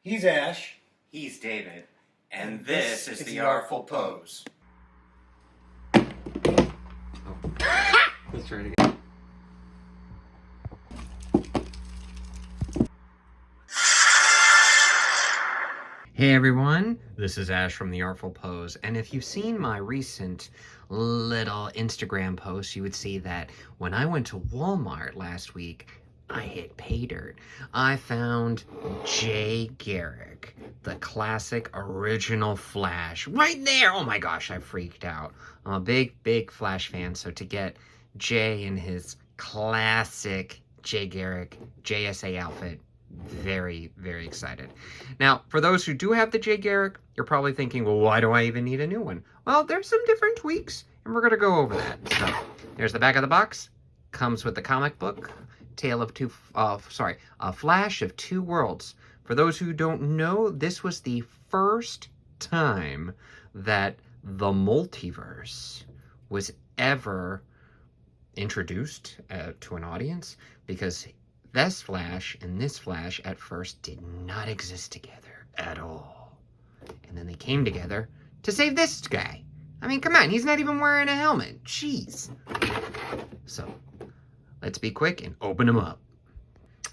He's Ash. He's David. And this is the Artful Pose. Oh. Let's try it again. Hey everyone, this is Ash from the Artful Pose, and if you've seen my recent little Instagram post, you would see that when I went to Walmart last week, I hit pay dirt. I found Jay Garrick, the classic original Flash, right there! Oh my gosh, I freaked out. I'm a big Flash fan, so to get Jay in his classic Jay Garrick JSA outfit, very excited. Now, for those who do have the Jay Garrick, you're probably thinking, well, why do I even need a new one? Well, there's some different tweaks, and we're going to go over that. So, there's the back of the box. Comes with the comic book, A Flash of Two Worlds. For those who don't know, this was the first time that the multiverse was ever introduced to an audience, because this Flash and this Flash at first did not exist together at all. And then they came together to save this guy. I mean, come on, he's not even wearing a helmet. Jeez. So, let's be quick and open him up.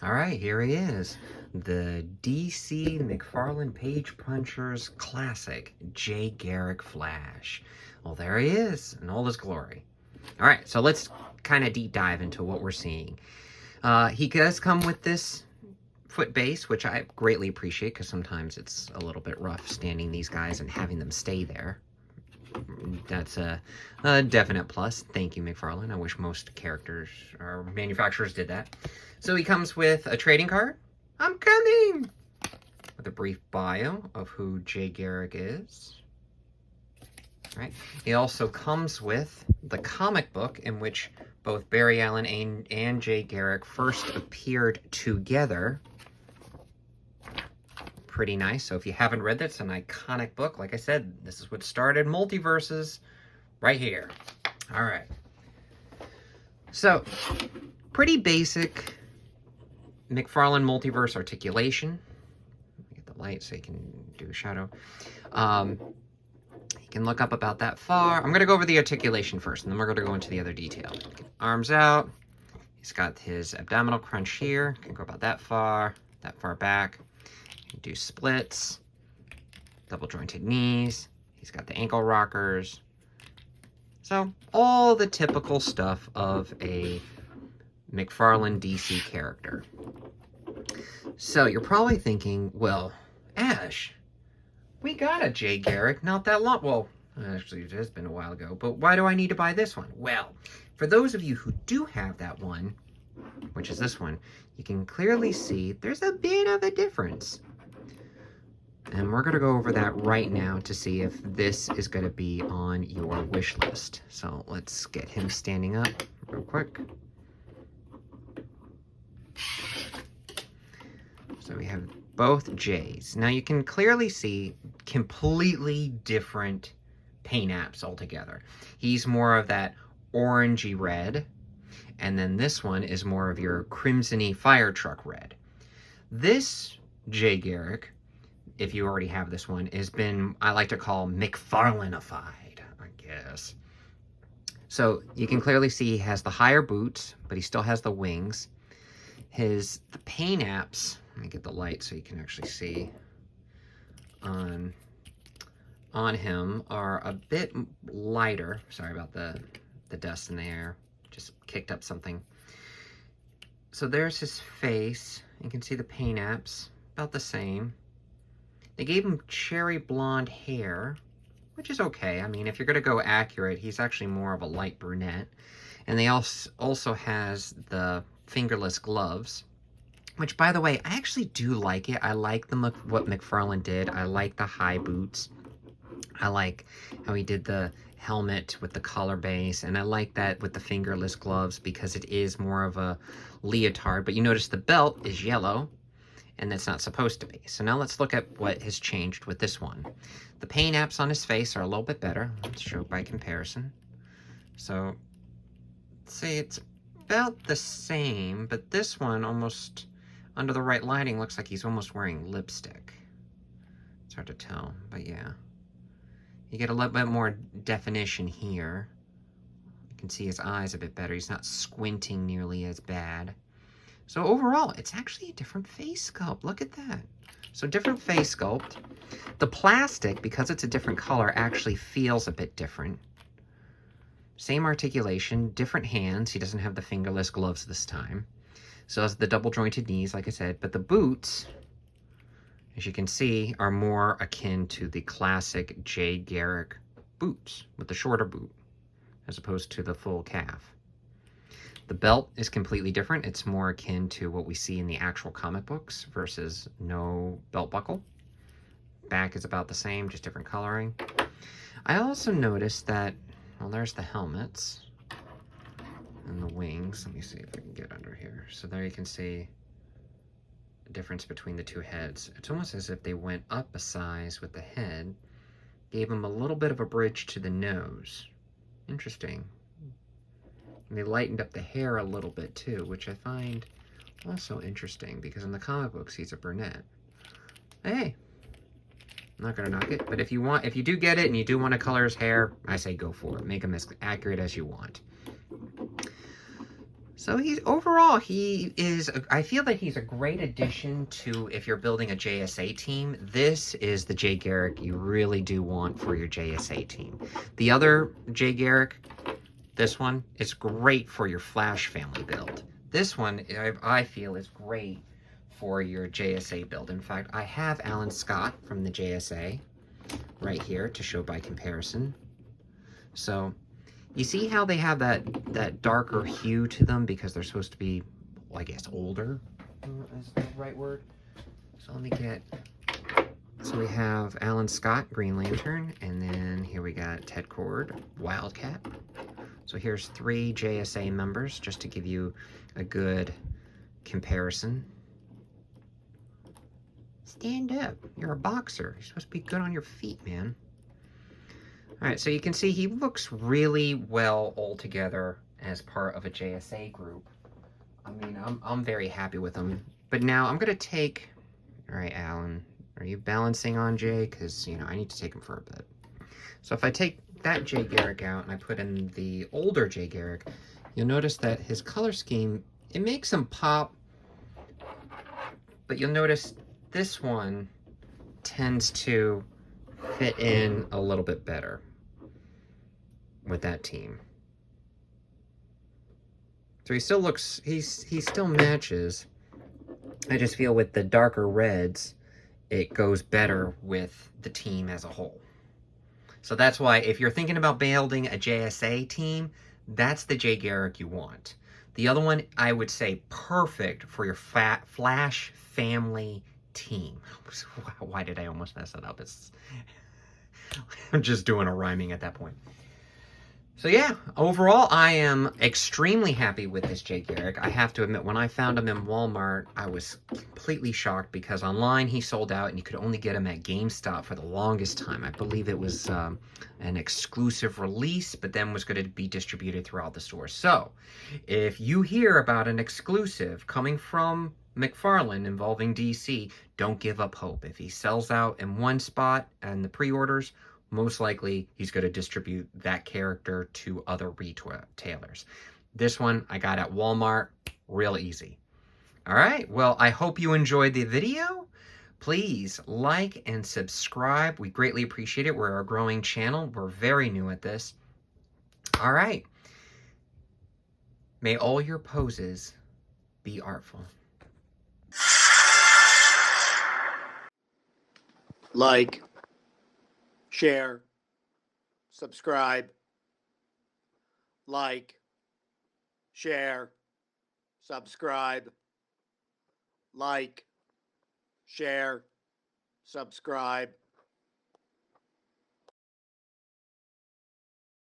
Alright, here he is. The DC McFarlane Page Punchers classic Jay Garrick Flash. Well, there he is in all his glory. Alright, so let's kind of deep dive into what we're seeing. He does come with this foot base, which I greatly appreciate, because sometimes it's a little bit rough standing these guys and having them stay there. That's a definite plus. Thank you, McFarlane. I wish most characters or manufacturers did that. So he comes with a trading card. I'm coming! With a brief bio of who Jay Garrick is. Right. He also comes with the comic book in which both Barry Allen and Jay Garrick first appeared together. Pretty nice. So if you haven't read that, it's an iconic book. Like I said, this is what started multiverses right here. All right. So, pretty basic McFarlane multiverse articulation. Get the light so you can do a shadow. You can look up about that far. I'm going to go over the articulation first, and then we're going to go into the other detail. Arms out. He's got his abdominal crunch here. Can go about that far back. Can do splits, double jointed knees. He's got the ankle rockers. So, all the typical stuff of a McFarlane DC character. So, you're probably thinking, well, Ash, we got a Jay Garrick not that long. Well, actually, it has been a while ago. But why do I need to buy this one? Well, for those of you who do have that one, which is this one, you can clearly see there's a bit of a difference. And we're going to go over that right now to see if this is going to be on your wish list. So let's get him standing up real quick. So we have both Jays. Now you can clearly see completely different paint apps altogether. He's more of that orangey red, and then this one is more of your crimsony fire truck red. This Jay Garrick, if you already have this one, has been, I like to call, McFarlane-ified, I guess. So you can clearly see he has the higher boots, but he still has the wings. The paint apps, let me get the light so you can actually see on him, are a bit lighter. Sorry about the dust in the air. Just kicked up something. So there's his face. You can see the paint apps, about the same. They gave him cherry blonde hair, which is okay. I mean, if you're going to go accurate, he's actually more of a light brunette. And they also has the fingerless gloves, which, by the way, I actually do like it. I like what McFarlane did. I like the high boots. I like how he did the helmet with the collar base, and I like that with the fingerless gloves because it is more of a leotard. But you notice the belt is yellow, and that's not supposed to be. So now let's look at what has changed with this one. The paint apps on his face are a little bit better. Let's show by comparison. So, let's see, it's about the same, but this one almost, under the right lighting, looks like he's almost wearing lipstick. It's hard to tell, but yeah. You get a little bit more definition here. You can see his eyes a bit better. He's not squinting nearly as bad. So overall, it's actually a different face sculpt. Look at that. So different face sculpt. The plastic, because it's a different color, actually feels a bit different. Same articulation, different hands. He doesn't have the fingerless gloves this time. So has the double jointed knees, like I said, but the boots, as you can see, are more akin to the classic Jay Garrick boots with the shorter boot, as opposed to the full calf. The belt is completely different. It's more akin to what we see in the actual comic books versus no belt buckle. Back is about the same, just different coloring. I also noticed that, well, there's the helmets and the wings. Let me see if I can get under here. So there you can see the difference between the two heads. It's almost as if they went up a size with the head, gave him a little bit of a bridge to the nose. Interesting. And they lightened up the hair a little bit too, which I find also interesting because in the comic books he's a brunette. Hey, I'm not gonna knock it, but if you do get it and you do want to color his hair, I say go for it. Make him as accurate as you want. So I feel that he's a great addition to, if you're building a JSA team, this is the Jay Garrick you really do want for your JSA team. The other Jay Garrick, this one, is great for your Flash family build. This one, I feel, is great for your JSA build. In fact, I have Alan Scott from the JSA right here to show by comparison. So you see how they have that darker hue to them because they're supposed to be, well, I guess, older is the right word. So let me get, so we have Alan Scott, Green Lantern, and then here we got Ted Kord, Wildcat. So here's 3 JSA members just to give you a good comparison. Stand up. You're a boxer. You're supposed to be good on your feet, man. Alright, so you can see he looks really well all together as part of a JSA group. I mean, I'm very happy with him. But now I'm going to take... Alright, Alan, are you balancing on Jay? Because, you know, I need to take him for a bit. So if I take that Jay Garrick out and I put in the older Jay Garrick, you'll notice that his color scheme, it makes him pop. But you'll notice this one tends to fit in a little bit better with that team. So he still looks, he still matches. I just feel with the darker reds, it goes better with the team as a whole. So that's why if you're thinking about building a JSA team, that's the Jay Garrick you want. The other one, I would say perfect for your Flash family team. Why did I almost mess that up? I'm just doing a rhyming at that point. So yeah, overall, I am extremely happy with this Jay Garrick. I have to admit, when I found him in Walmart, I was completely shocked because online he sold out and you could only get him at GameStop for the longest time. I believe it was an exclusive release, but then was going to be distributed throughout the store. So, if you hear about an exclusive coming from McFarlane involving DC, don't give up hope. If he sells out in one spot and the pre-orders, most likely he's going to distribute that character to other retailers. This one I got at Walmart, real easy. All right, well, I hope you enjoyed the video. Please like and subscribe. We greatly appreciate it. We're a growing channel. We're very new at this. All right. May all your poses be artful. Like, share, subscribe, like, share, subscribe, like, share, subscribe.